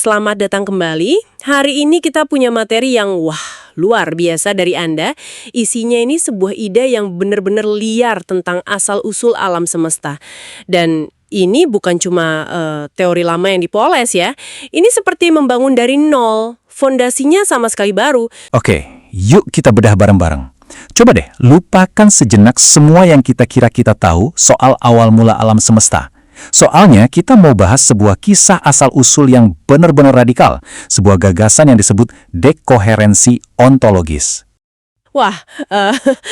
selamat datang kembali. Hari ini kita punya materi yang luar biasa dari Anda. Isinya ini sebuah ide yang benar-benar liar tentang asal-usul alam semesta. Dan ini bukan cuma teori lama yang dipoles ya. Ini seperti membangun dari nol. Fondasinya sama sekali baru. Oke, yuk kita bedah bareng-bareng. Coba deh, lupakan sejenak semua yang kita kira kita tahu soal awal mula alam semesta. Soalnya kita mau bahas sebuah kisah asal-usul yang benar-benar radikal, sebuah gagasan yang disebut dekoherensi ontologis.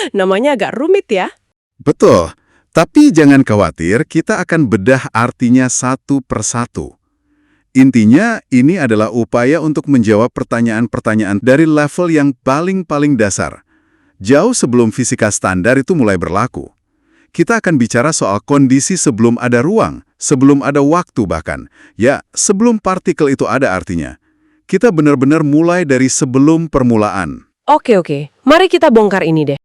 Namanya agak rumit ya. Betul, tapi jangan khawatir, kita akan bedah artinya satu persatu. Intinya, ini adalah upaya untuk menjawab pertanyaan-pertanyaan dari level yang paling dasar. Jauh sebelum fisika standar itu mulai berlaku. Kita akan bicara soal kondisi sebelum ada ruang, sebelum ada waktu bahkan. Ya, sebelum partikel itu ada artinya. Kita benar-benar mulai dari sebelum permulaan. Oke. Mari kita bongkar ini deh.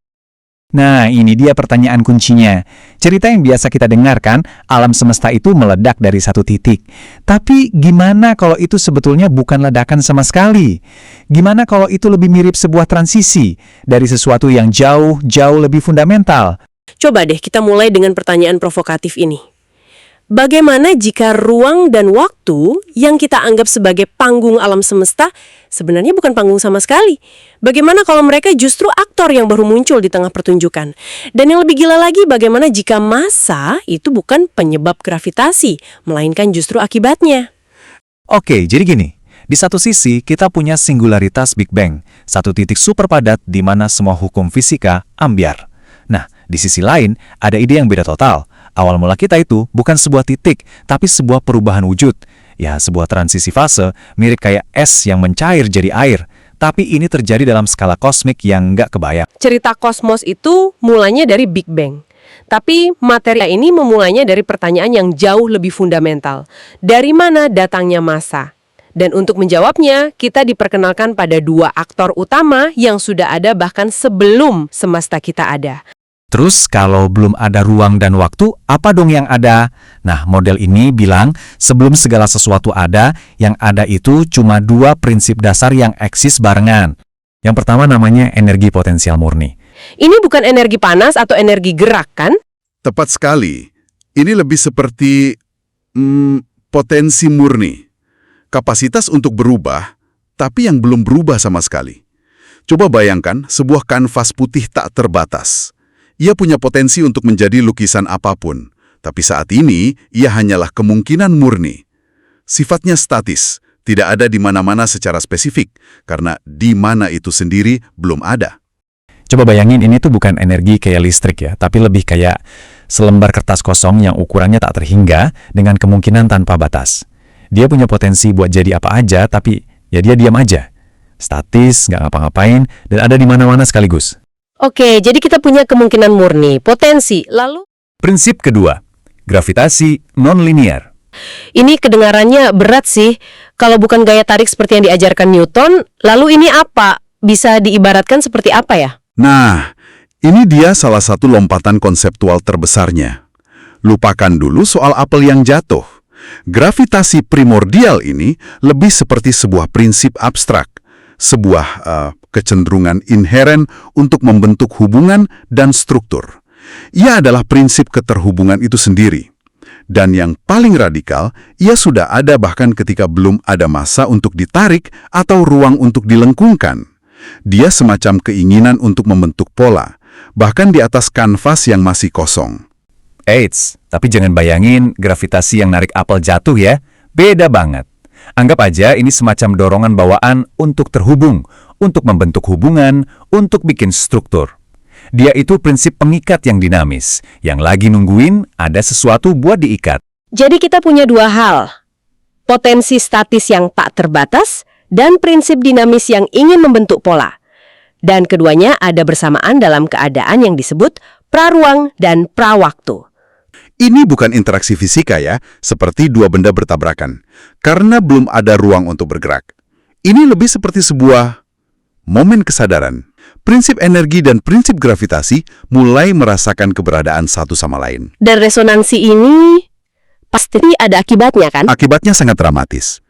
Nah, ini dia pertanyaan kuncinya. Cerita yang biasa kita dengarkan, alam semesta itu meledak dari satu titik. Tapi gimana kalau itu sebetulnya bukan ledakan sama sekali? Gimana kalau itu lebih mirip sebuah transisi dari sesuatu yang jauh lebih fundamental? Coba deh kita mulai dengan pertanyaan provokatif ini. Bagaimana jika ruang dan waktu yang kita anggap sebagai panggung alam semesta sebenarnya bukan panggung sama sekali? Bagaimana kalau mereka justru aktor yang baru muncul di tengah pertunjukan? Dan yang lebih gila lagi, bagaimana jika massa itu bukan penyebab gravitasi, melainkan justru akibatnya? Oke, jadi gini. Di satu sisi, kita punya singularitas Big Bang, satu titik super padat di mana semua hukum fisika ambyar. Nah, di sisi lain, ada ide yang beda total. Awal mula kita itu bukan sebuah titik, tapi sebuah perubahan wujud. Ya, sebuah transisi fase, mirip kayak es yang mencair jadi air. Tapi ini terjadi dalam skala kosmik yang nggak kebayang. Cerita kosmos itu mulanya dari Big Bang. Tapi materi ini memulainya dari pertanyaan yang jauh lebih fundamental. Dari mana datangnya massa? Dan untuk menjawabnya, kita diperkenalkan pada dua aktor utama yang sudah ada bahkan sebelum semesta kita ada. Terus kalau belum ada ruang dan waktu, apa dong yang ada? Nah, model ini bilang sebelum segala sesuatu ada, yang ada itu cuma dua prinsip dasar yang eksis barengan. Yang pertama namanya energi potensial murni. Ini bukan energi panas atau energi gerak, kan? Tepat sekali. Ini lebih seperti potensi murni. Kapasitas untuk berubah, tapi yang belum berubah sama sekali. Coba bayangkan sebuah kanvas putih tak terbatas. Ia punya potensi untuk menjadi lukisan apapun, tapi saat ini ia hanyalah kemungkinan murni. Sifatnya statis, tidak ada di mana-mana secara spesifik, karena di mana itu sendiri belum ada. Coba bayangin ini tuh bukan energi kayak listrik ya, tapi lebih kayak selembar kertas kosong yang ukurannya tak terhingga dengan kemungkinan tanpa batas. Dia punya potensi buat jadi apa aja, tapi ya dia diam aja. Statis, nggak ngapa-ngapain, dan ada di mana-mana sekaligus. Oke, jadi kita punya kemungkinan murni, potensi, lalu? Prinsip kedua, gravitasi non-linear. Ini kedengarannya berat sih. Kalau bukan gaya tarik seperti yang diajarkan Newton, lalu ini apa? Bisa diibaratkan seperti apa ya? Nah, ini dia salah satu lompatan konseptual terbesarnya. Lupakan dulu soal apel yang jatuh. Gravitasi primordial ini lebih seperti sebuah prinsip abstrak, sebuah kecenderungan inheren untuk membentuk hubungan dan struktur. Ia adalah prinsip keterhubungan itu sendiri. Dan yang paling radikal, ia sudah ada bahkan ketika belum ada massa untuk ditarik atau ruang untuk dilengkungkan. Dia semacam keinginan untuk membentuk pola, bahkan di atas kanvas yang masih kosong. Eits, tapi jangan bayangin gravitasi yang narik apel jatuh ya. Beda banget. Anggap aja ini semacam dorongan bawaan untuk terhubung, untuk membentuk hubungan, untuk bikin struktur. Dia itu prinsip pengikat yang dinamis, yang lagi nungguin ada sesuatu buat diikat. Jadi kita punya dua hal. Potensi statis yang tak terbatas, dan prinsip dinamis yang ingin membentuk pola. Dan keduanya ada bersamaan dalam keadaan yang disebut praruang dan prawaktu. Ini bukan interaksi fisika ya, seperti dua benda bertabrakan, karena belum ada ruang untuk bergerak. Ini lebih seperti sebuah momen kesadaran. Prinsip energi dan prinsip gravitasi mulai merasakan keberadaan satu sama lain. Dan resonansi ini pasti ada akibatnya kan? Akibatnya sangat dramatis.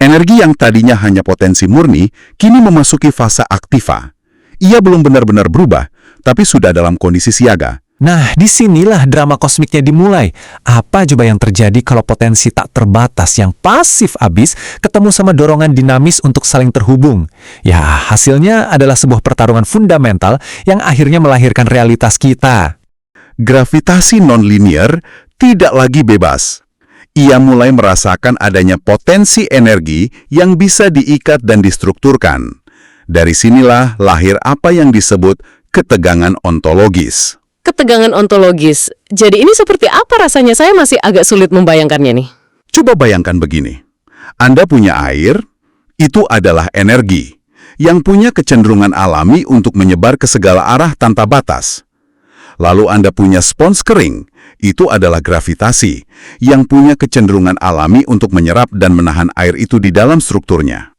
Energi yang tadinya hanya potensi murni, kini memasuki fase aktiva. Ia belum benar-benar berubah, tapi sudah dalam kondisi siaga. Nah, disinilah drama kosmiknya dimulai. Apa coba yang terjadi kalau potensi tak terbatas yang pasif abis ketemu sama dorongan dinamis untuk saling terhubung? Ya, hasilnya adalah sebuah pertarungan fundamental yang akhirnya melahirkan realitas kita. Gravitasi non-linear tidak lagi bebas. Ia mulai merasakan adanya potensi energi yang bisa diikat dan distrukturkan. Dari sinilah lahir apa yang disebut ketegangan ontologis. Ketegangan ontologis. Jadi ini seperti apa rasanya? Saya masih agak sulit membayangkannya nih. Coba bayangkan begini. Anda punya air, itu adalah energi, yang punya kecenderungan alami untuk menyebar ke segala arah tanpa batas. Lalu Anda punya spons kering, itu adalah gravitasi, yang punya kecenderungan alami untuk menyerap dan menahan air itu di dalam strukturnya.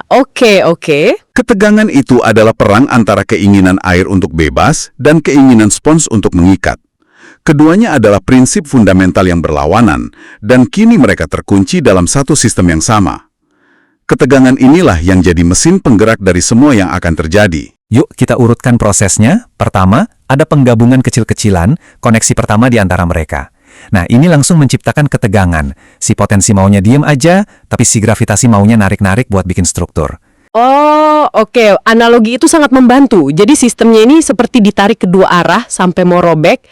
Oke. Ketegangan itu adalah perang antara keinginan air untuk bebas dan keinginan spons untuk mengikat. Keduanya adalah prinsip fundamental yang berlawanan, dan kini mereka terkunci dalam satu sistem yang sama. Ketegangan inilah yang jadi mesin penggerak dari semua yang akan terjadi. Yuk kita urutkan prosesnya. Pertama, ada penggabungan kecil-kecilan, koneksi pertama di antara mereka. Nah, ini langsung menciptakan ketegangan. Si potensi maunya diem aja, tapi si gravitasi maunya narik-narik buat bikin struktur. Oh, oke. Analogi itu sangat membantu. Jadi sistemnya ini seperti ditarik kedua arah sampai mau robek.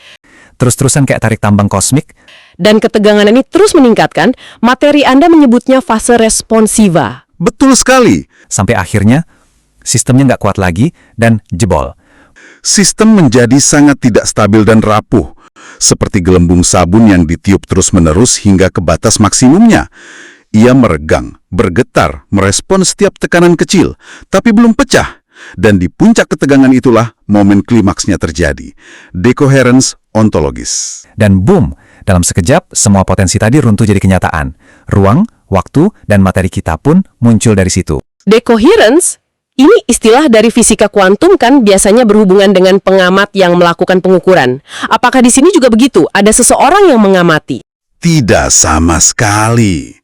Terus-terusan kayak tarik tambang kosmik. Dan ketegangan ini terus meningkatkan. Materi Anda menyebutnya fase responsiva. Betul sekali. Sampai akhirnya, sistemnya nggak kuat lagi dan jebol. Sistem menjadi sangat tidak stabil dan rapuh, seperti gelembung sabun yang ditiup terus-menerus hingga ke batas maksimumnya. Ia meregang, bergetar, merespon setiap tekanan kecil, tapi belum pecah. Dan di puncak ketegangan itulah momen klimaksnya terjadi. Decoherence ontologis. Dan boom, dalam sekejap semua potensi tadi runtuh jadi kenyataan. Ruang, waktu, dan materi kita pun muncul dari situ. Decoherence? Ini istilah dari fisika kuantum kan biasanya berhubungan dengan pengamat yang melakukan pengukuran. Apakah di sini juga begitu? Ada seseorang yang mengamati? Tidak sama sekali.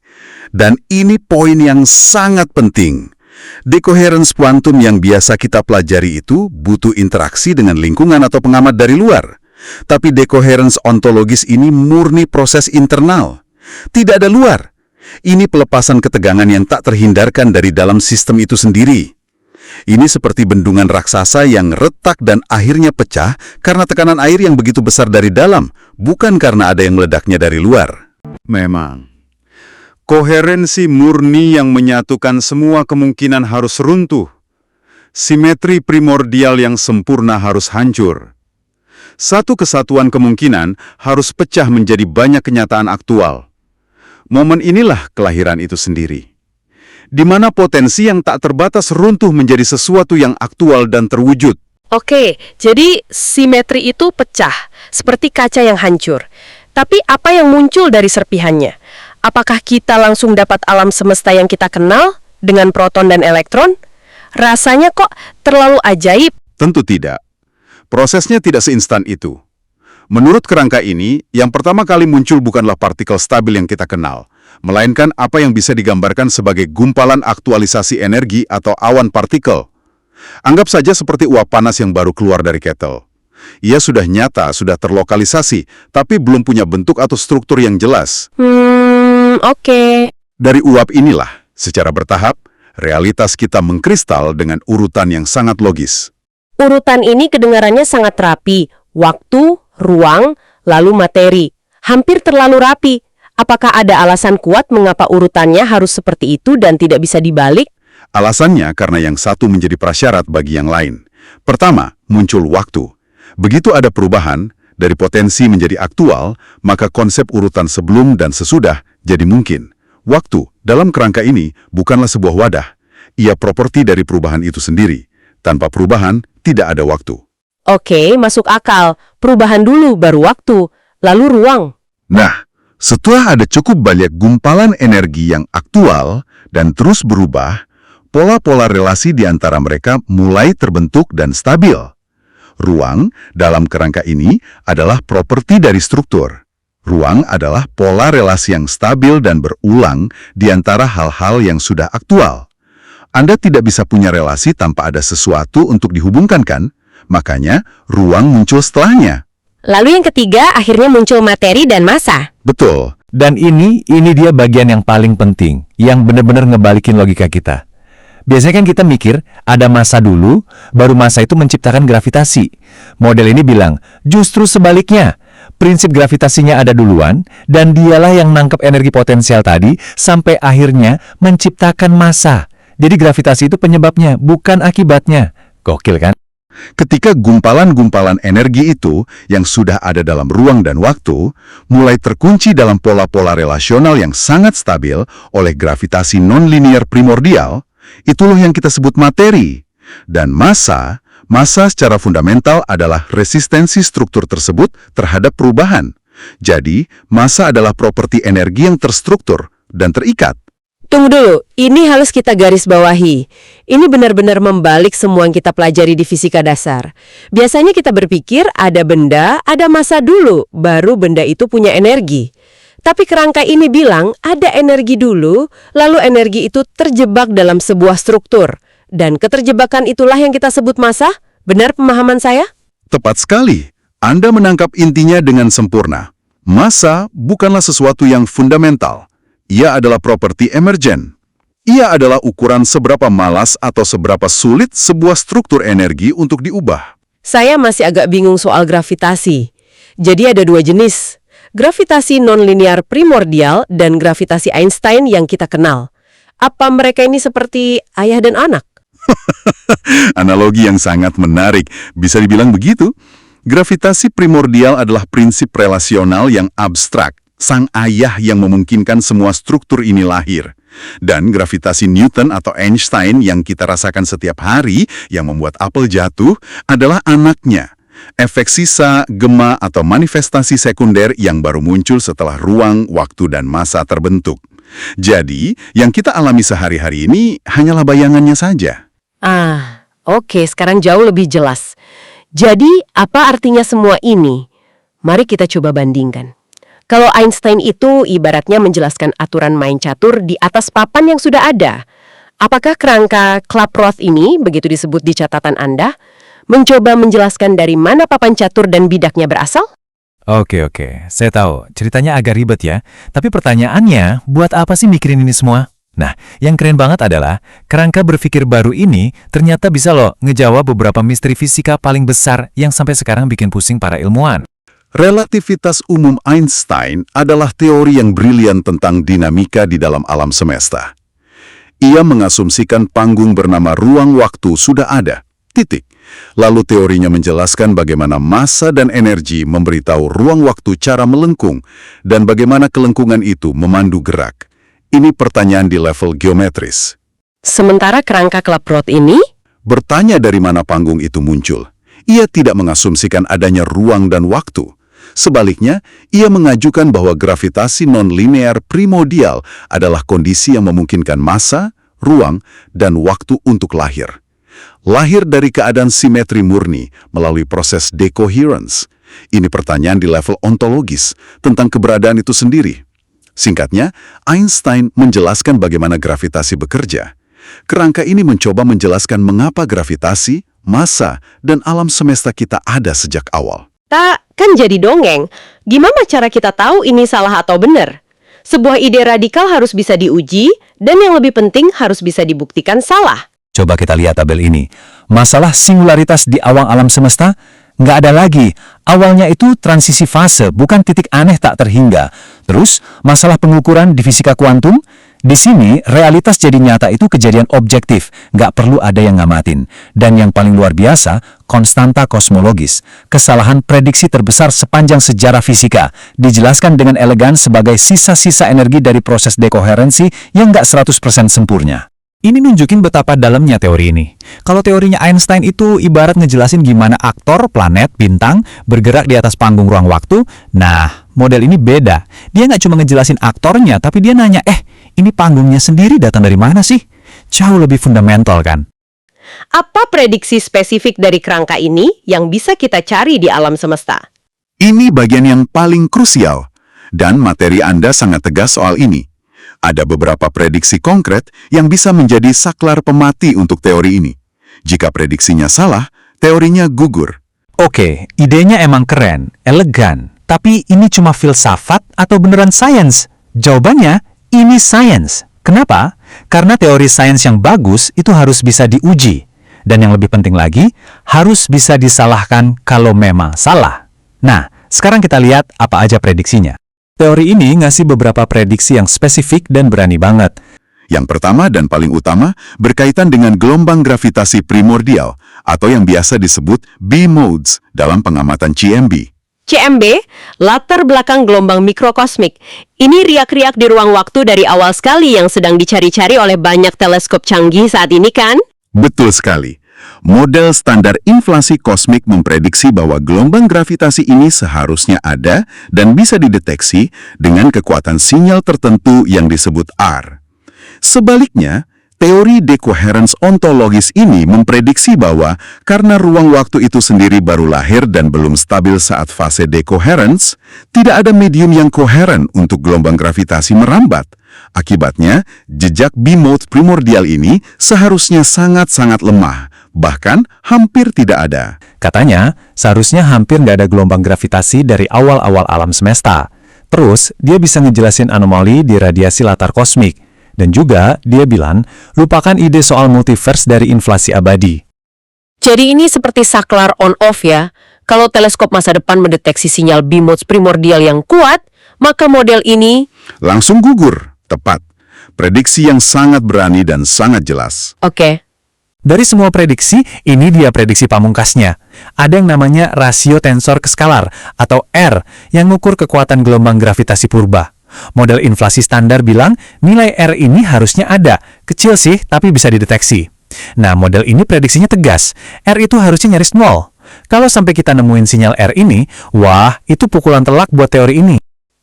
Dan ini poin yang sangat penting. Decoherence kuantum yang biasa kita pelajari itu butuh interaksi dengan lingkungan atau pengamat dari luar. Tapi decoherence ontologis ini murni proses internal. Tidak ada luar. Ini pelepasan ketegangan yang tak terhindarkan dari dalam sistem itu sendiri. Ini seperti bendungan raksasa yang retak dan akhirnya pecah karena tekanan air yang begitu besar dari dalam, bukan karena ada yang meledaknya dari luar. Memang, koherensi murni yang menyatukan semua kemungkinan harus runtuh. Simetri primordial yang sempurna harus hancur. Satu kesatuan kemungkinan harus pecah menjadi banyak kenyataan aktual. Momen inilah kelahiran itu sendiri, di mana potensi yang tak terbatas runtuh menjadi sesuatu yang aktual dan terwujud. Oke, jadi simetri itu pecah, seperti kaca yang hancur. Tapi apa yang muncul dari serpihannya? Apakah kita langsung dapat alam semesta yang kita kenal dengan proton dan elektron? Rasanya kok terlalu ajaib. Tentu tidak. Prosesnya tidak seinstan itu. Menurut kerangka ini, yang pertama kali muncul bukanlah partikel stabil yang kita kenal, melainkan apa yang bisa digambarkan sebagai gumpalan aktualisasi energi atau awan partikel. Anggap saja seperti uap panas yang baru keluar dari ketel. Ia sudah nyata, sudah terlokalisasi, tapi belum punya bentuk atau struktur yang jelas. Oke. Dari uap inilah, secara bertahap, realitas kita mengkristal dengan urutan yang sangat logis. Urutan ini kedengarannya sangat rapi. Waktu, ruang, lalu materi. Hampir terlalu rapi. Apakah ada alasan kuat mengapa urutannya harus seperti itu dan tidak bisa dibalik? Alasannya karena yang satu menjadi prasyarat bagi yang lain. Pertama, muncul waktu. Begitu ada perubahan, dari potensi menjadi aktual, maka konsep urutan sebelum dan sesudah jadi mungkin. Waktu, dalam kerangka ini, bukanlah sebuah wadah. Ia properti dari perubahan itu sendiri. Tanpa perubahan, tidak ada waktu. Oke, masuk akal. Perubahan dulu, baru waktu. Lalu ruang. Nah, setelah ada cukup banyak gumpalan energi yang aktual dan terus berubah, pola-pola relasi di antara mereka mulai terbentuk dan stabil. Ruang dalam kerangka ini adalah properti dari struktur. Ruang adalah pola relasi yang stabil dan berulang di antara hal-hal yang sudah aktual. Anda tidak bisa punya relasi tanpa ada sesuatu untuk dihubungkan, kan? Makanya, ruang muncul setelahnya. Lalu yang ketiga, akhirnya muncul materi dan massa. Betul. Dan ini dia bagian yang paling penting, yang benar-benar ngebalikin logika kita. Biasanya kan kita mikir, ada massa dulu, baru massa itu menciptakan gravitasi. Model ini bilang, justru sebaliknya. Prinsip gravitasinya ada duluan, dan dialah yang nangkep energi potensial tadi, sampai akhirnya menciptakan massa. Jadi gravitasi itu penyebabnya, bukan akibatnya. Gokil kan? Ketika gumpalan-gumpalan energi itu yang sudah ada dalam ruang dan waktu mulai terkunci dalam pola-pola relasional yang sangat stabil oleh gravitasi non-linear primordial, itulah yang kita sebut materi. Dan massa secara fundamental adalah resistensi struktur tersebut terhadap perubahan. Jadi, massa adalah properti energi yang terstruktur dan terikat. Tunggu dulu, ini harus kita garis bawahi. Ini benar-benar membalik semua yang kita pelajari di fisika dasar. Biasanya kita berpikir ada benda, ada massa dulu, baru benda itu punya energi. Tapi kerangka ini bilang ada energi dulu, lalu energi itu terjebak dalam sebuah struktur. Dan keterjebakan itulah yang kita sebut massa? Benar pemahaman saya? Tepat sekali. Anda menangkap intinya dengan sempurna. Massa bukanlah sesuatu yang fundamental. Ia adalah properti emergen. Ia adalah ukuran seberapa malas atau seberapa sulit sebuah struktur energi untuk diubah. Saya masih agak bingung soal gravitasi. Jadi ada dua jenis. Gravitasi nonlinear primordial dan gravitasi Einstein yang kita kenal. Apa mereka ini seperti ayah dan anak? Analogi yang sangat menarik. Bisa dibilang begitu. Gravitasi primordial adalah prinsip relasional yang abstrak. Sang ayah yang memungkinkan semua struktur ini lahir. Dan gravitasi Newton atau Einstein yang kita rasakan setiap hari yang membuat apel jatuh adalah anaknya. Efek sisa, gema, atau manifestasi sekunder yang baru muncul setelah ruang, waktu, dan massa terbentuk. Jadi, yang kita alami sehari-hari ini hanyalah bayangannya saja. Oke, sekarang jauh lebih jelas. Jadi, apa artinya semua ini? Mari kita coba bandingkan. Kalau Einstein itu ibaratnya menjelaskan aturan main catur di atas papan yang sudah ada. Apakah kerangka Klaproth ini, begitu disebut di catatan Anda, mencoba menjelaskan dari mana papan catur dan bidaknya berasal? Oke, saya tahu. Ceritanya agak ribet ya. Tapi pertanyaannya, buat apa sih mikirin ini semua? Nah, yang keren banget adalah, kerangka berpikir baru ini ternyata bisa loh ngejawab beberapa misteri fisika paling besar yang sampai sekarang bikin pusing para ilmuwan. Relativitas umum Einstein adalah teori yang brilian tentang dinamika di dalam alam semesta. Ia mengasumsikan panggung bernama ruang-waktu sudah ada, titik. Lalu teorinya menjelaskan bagaimana massa dan energi memberitahu ruang-waktu cara melengkung dan bagaimana kelengkungan itu memandu gerak. Ini pertanyaan di level geometris. Sementara kerangka Klaproth ini? Bertanya dari mana panggung itu muncul. Ia tidak mengasumsikan adanya ruang dan waktu. Sebaliknya, ia mengajukan bahwa gravitasi non-linear primordial adalah kondisi yang memungkinkan massa, ruang, dan waktu untuk lahir. Lahir dari keadaan simetri murni melalui proses decoherence. Ini pertanyaan di level ontologis tentang keberadaan itu sendiri. Singkatnya, Einstein menjelaskan bagaimana gravitasi bekerja. Kerangka ini mencoba menjelaskan mengapa gravitasi, massa, dan alam semesta kita ada sejak awal. Kan jadi dongeng. Gimana cara kita tahu ini salah atau benar? Sebuah ide radikal harus bisa diuji, dan yang lebih penting harus bisa dibuktikan salah. Coba kita lihat tabel ini. Masalah singularitas di awang alam semesta nggak ada lagi. Awalnya itu transisi fase, bukan titik aneh tak terhingga. Terus, masalah pengukuran di fisika kuantum, di sini realitas jadi nyata itu kejadian objektif, nggak perlu ada yang ngamatin. Dan yang paling luar biasa, konstanta kosmologis, kesalahan prediksi terbesar sepanjang sejarah fisika, dijelaskan dengan elegan sebagai sisa-sisa energi dari proses dekoherensi yang nggak 100% sempurna. Ini nunjukin betapa dalamnya teori ini. Kalau teorinya Einstein itu ibarat ngejelasin gimana aktor, planet, bintang bergerak di atas panggung ruang waktu, nah, model ini beda. Dia nggak cuma ngejelasin aktornya, tapi dia nanya, ini panggungnya sendiri datang dari mana sih? Jauh lebih fundamental kan? Apa prediksi spesifik dari kerangka ini yang bisa kita cari di alam semesta? Ini bagian yang paling krusial. Dan materi Anda sangat tegas soal ini. Ada beberapa prediksi konkret yang bisa menjadi saklar pemati untuk teori ini. Jika prediksinya salah, teorinya gugur. Oke, idenya emang keren, elegan. Tapi ini cuma filsafat atau beneran sains? Jawabannya, ini sains. Kenapa? Karena teori sains yang bagus itu harus bisa diuji. Dan yang lebih penting lagi, harus bisa disalahkan kalau memang salah. Nah, sekarang kita lihat apa aja prediksinya. Teori ini ngasih beberapa prediksi yang spesifik dan berani banget. Yang pertama dan paling utama berkaitan dengan gelombang gravitasi primordial atau yang biasa disebut B-modes dalam pengamatan CMB. CMB, latar belakang gelombang mikrokosmik. Ini riak-riak di ruang waktu dari awal sekali yang sedang dicari-cari oleh banyak teleskop canggih saat ini kan? Betul sekali. Model standar inflasi kosmik memprediksi bahwa gelombang gravitasi ini seharusnya ada dan bisa dideteksi dengan kekuatan sinyal tertentu yang disebut R. Sebaliknya, teori decoherence ontologis ini memprediksi bahwa karena ruang waktu itu sendiri baru lahir dan belum stabil saat fase decoherence, tidak ada medium yang koheren untuk gelombang gravitasi merambat. Akibatnya, jejak B-mode primordial ini seharusnya sangat-sangat lemah, bahkan hampir tidak ada. Katanya, seharusnya hampir nggak ada gelombang gravitasi dari awal-awal alam semesta. Terus, dia bisa ngejelasin anomali di radiasi latar kosmik. Dan juga, dia bilang, lupakan ide soal multiverse dari inflasi abadi. Jadi ini seperti saklar on-off ya. Kalau teleskop masa depan mendeteksi sinyal B-modes primordial yang kuat, maka model ini Langsung gugur, tepat. Prediksi yang sangat berani dan sangat jelas. oke. Dari semua prediksi, ini dia prediksi pamungkasnya. Ada yang namanya rasio tensor ke skalar, atau R, yang mengukur kekuatan gelombang gravitasi purba. Model inflasi standar bilang nilai R ini harusnya ada, kecil sih tapi bisa dideteksi. Nah, model ini prediksinya tegas, R itu harusnya nyaris nol. Kalau sampai kita nemuin sinyal R ini, wah, itu pukulan telak buat teori ini.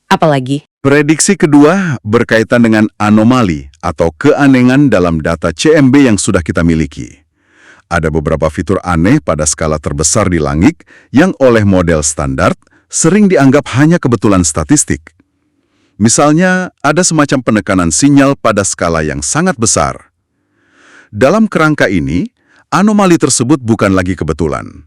Apalagi? Prediksi kedua berkaitan dengan anomali atau keanehan dalam data CMB yang sudah kita miliki. Ada beberapa fitur aneh pada skala terbesar di langit yang oleh model standar sering dianggap hanya kebetulan statistik. Misalnya, ada semacam penekanan sinyal pada skala yang sangat besar. Dalam kerangka ini, anomali tersebut bukan lagi kebetulan.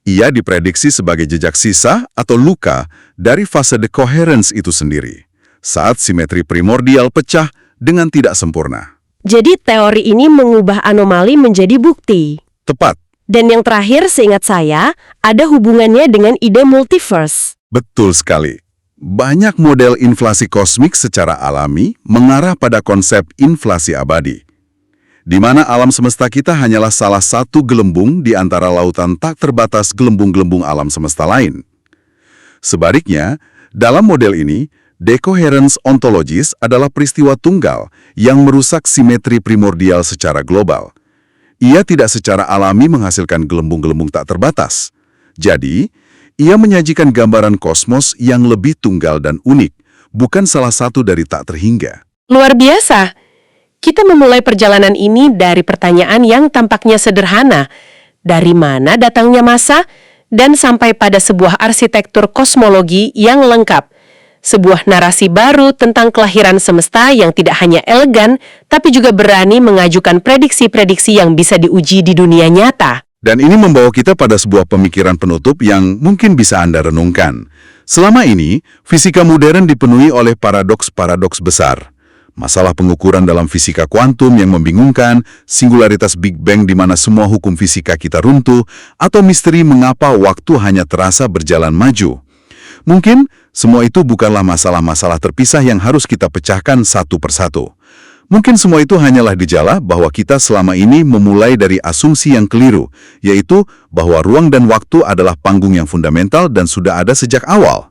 Ia diprediksi sebagai jejak sisa atau luka dari fase decoherence itu sendiri, saat simetri primordial pecah dengan tidak sempurna. Jadi teori ini mengubah anomali menjadi bukti. Tepat, Dan yang terakhir, seingat saya, ada hubungannya dengan ide multiverse. betul sekali. Banyak model inflasi kosmik secara alami mengarah pada konsep inflasi abadi, di mana alam semesta kita hanyalah salah satu gelembung di antara lautan tak terbatas gelembung-gelembung alam semesta lain. Sebaliknya, dalam model ini, decoherence ontologis adalah peristiwa tunggal yang merusak simetri primordial secara global. Ia tidak secara alami menghasilkan gelembung-gelembung tak terbatas. Jadi, ia menyajikan gambaran kosmos yang lebih tunggal dan unik, bukan salah satu dari tak terhingga. Luar biasa. Kita memulai perjalanan ini dari pertanyaan yang tampaknya sederhana. Dari mana datangnya massa? Dan sampai pada sebuah arsitektur kosmologi yang lengkap. Sebuah narasi baru tentang kelahiran semesta yang tidak hanya elegan, tapi juga berani mengajukan prediksi-prediksi yang bisa diuji di dunia nyata. Dan ini membawa kita pada sebuah pemikiran penutup yang mungkin bisa Anda renungkan. Selama ini, fisika modern dipenuhi oleh paradoks-paradoks besar. Masalah pengukuran dalam fisika kuantum yang membingungkan, singularitas Big Bang di mana semua hukum fisika kita runtuh, atau misteri mengapa waktu hanya terasa berjalan maju. Mungkin, semua itu bukanlah masalah-masalah terpisah yang harus kita pecahkan satu persatu. Mungkin semua itu hanyalah gejala bahwa kita selama ini memulai dari asumsi yang keliru, yaitu bahwa ruang dan waktu adalah panggung yang fundamental dan sudah ada sejak awal.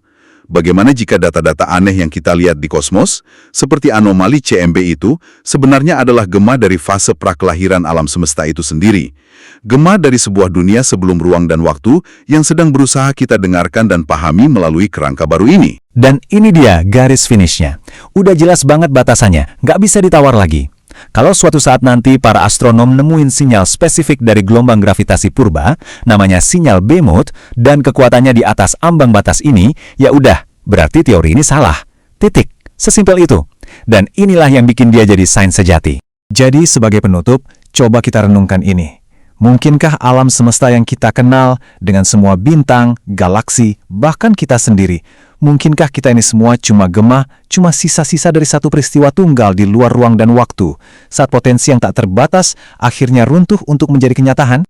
Bagaimana jika data-data aneh yang kita lihat di kosmos, seperti anomali CMB itu, sebenarnya adalah gema dari fase prakelahiran alam semesta itu sendiri. Gema dari sebuah dunia sebelum ruang dan waktu yang sedang berusaha kita dengarkan dan pahami melalui kerangka baru ini. Dan ini dia garis finishnya. Udah jelas banget batasannya, nggak bisa ditawar lagi. Kalau suatu saat nanti para astronom nemuin sinyal spesifik dari gelombang gravitasi purba, namanya sinyal B-mode, dan kekuatannya di atas ambang batas ini, ya udah, berarti teori ini salah. Titik. Sesimpel itu. Dan inilah yang bikin dia jadi sains sejati. Jadi sebagai penutup, coba kita renungkan ini. Mungkinkah alam semesta yang kita kenal dengan semua bintang, galaksi, bahkan kita sendiri, mungkinkah kita ini semua cuma gemah, cuma sisa-sisa dari satu peristiwa tunggal di luar ruang dan waktu, saat potensi yang tak terbatas akhirnya runtuh untuk menjadi kenyataan?